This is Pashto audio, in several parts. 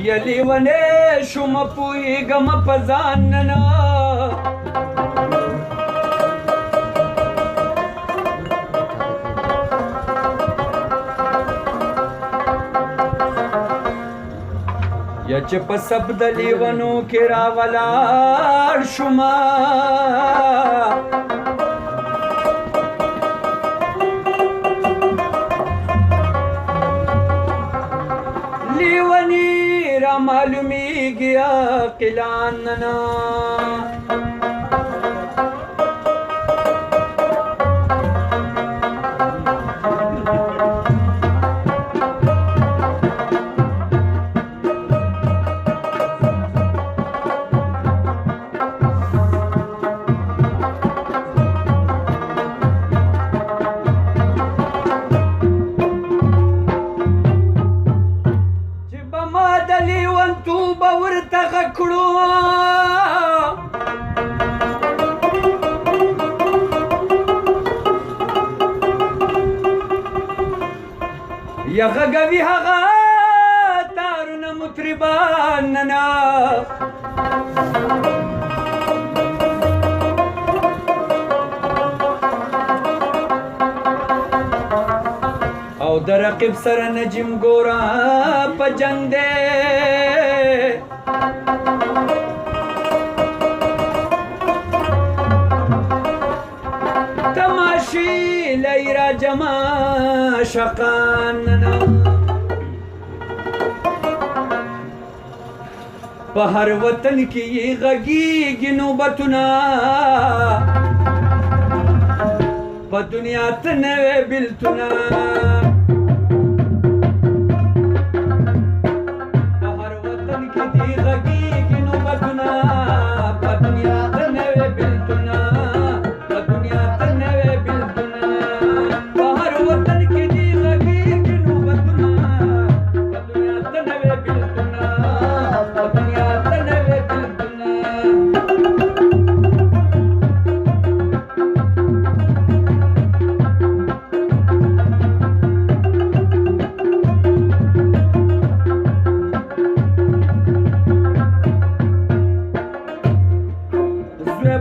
یلی ونې شوم پوهېږم په ځان نه یا چې په سب د لیونو کې راولاړ شومه لیونی را معلومیږي عاقلان نه یا غږوي هغه تارونه مطربان نه او د رقیب سره نجم ګوره په جنګ دی تماشې لۍ را جمع شقان نه په هر وطن کې یې غږیږي نوبتونه په دنیا ته نوې بېلتونه په هر وطن کې دې غږیږي نوبتونه په دنیا ته نوې بېلتونه په دنیا ته نوې بېلتونه په هر وطن کې دې غږیږي نوبتونه په دنیا ته نوې بېلتونه په دنیا ته نوې بېلتونه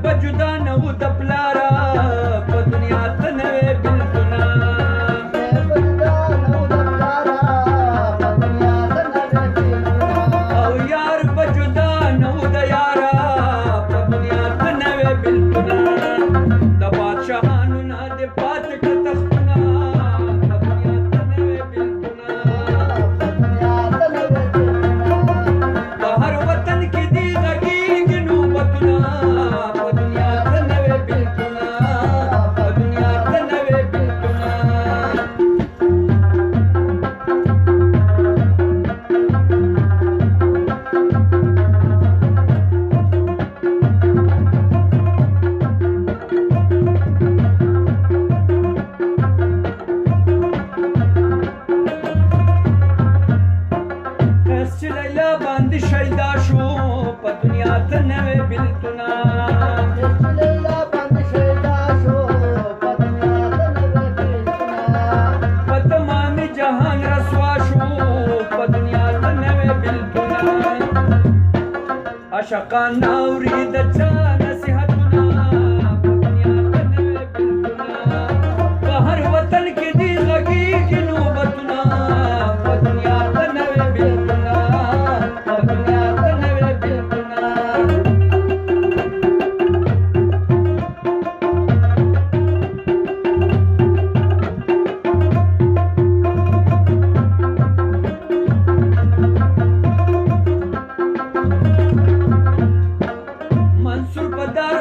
بجدا نه و د پلاره په دنیا ته نوې بېلتونه او یار بجدا نه و د یاره په دنیا ته نوې بېلتونه د بادشاهانو نه دې پاتې کړه تختونه په دنیا ته نوې بېلتونه په هر وطن کې دې غږیږي نوبتونه باندې شیدا شو په دنیا ته نوې بېلتونه په تمام جهان رسوا شو په دنیا ته نوې بېلتونه عاشقان اوري د چا نصیحتونه په دنیا ته نوې بېلتونه په هر وطن کې دې غږیږي نوبتونه په دنیا ته نوې بېلتونه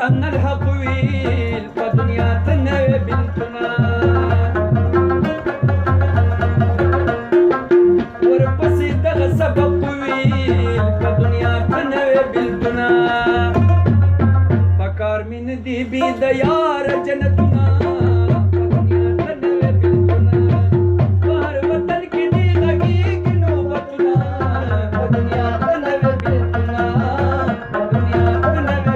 أن الحق ويل فدنيا تنوي بنتنا ورپسې دغه سبق ویل فدنيا تنوي بنتنا پکار مين دي بي د یار جنتنا فدنيا تنوي بنتنا هر وطن کې دي غږیږي نوبتونه فدنيا تنوي بنتنا فدنيا تنوي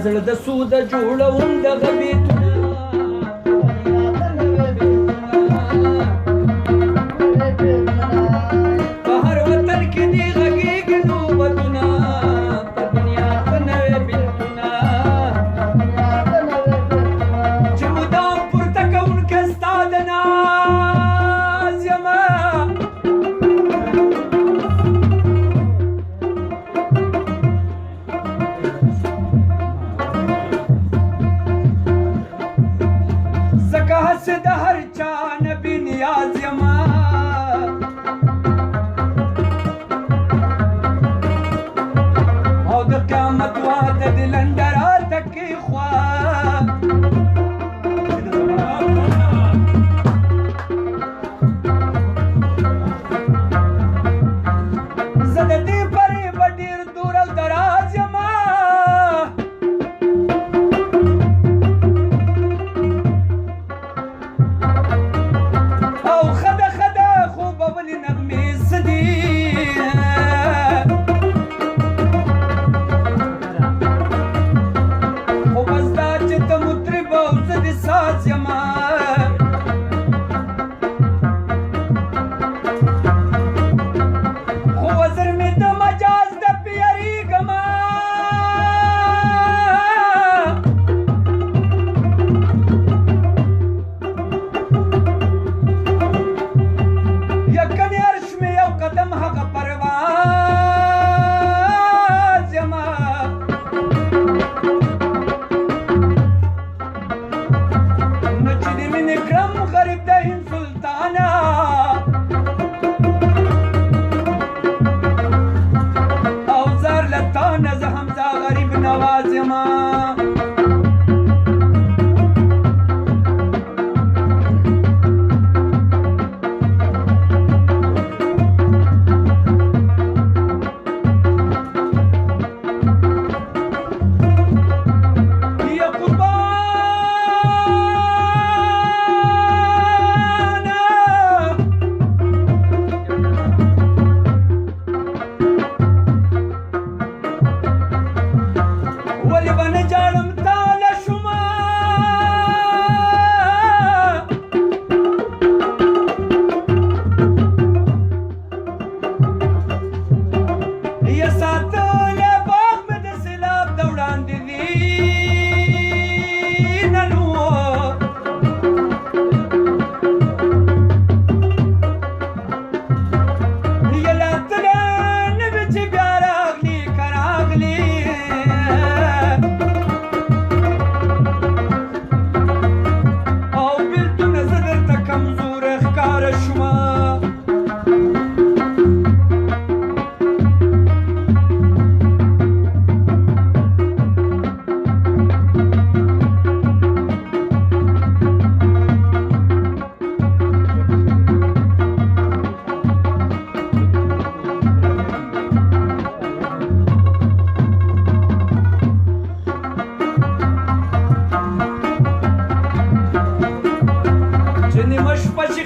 زړه د سوده جوړوم دغه بیتونه په هر وطن کې دې غږېږي نوبتونه په دنیا ته نوې بېلتونه چې مدام پورته کوونکی ستا د ناز یمه ځکه هسې د هر چا نه بې نیاز یمه او د قیامت واده دې لنډه راته کېښوه زه د دې پرې به ډېر دور او دراز یمه او خده خو به ولې نغمې څه دي خو بس دا چې ته مطرب او زه د ساز یمه خو وزر مې د مجاز د پیریږمه یکنې عرش مې یو قدم هغه پرواز یمه نو چې د مینې کړم غریب د هند سلطانه او زار له تا نه زه هم ستا غریب نواز یمه یا قربانه ولې به نه جاړم تا له شومه یا ساتلی باغ مې د سیلاب د وړاندې دي نن و یا لا تلی نه وي چې بیا راغلي که راغلي او بېلتونه زه درته کمزوره ښکاره شومه چې نیمه شپه چې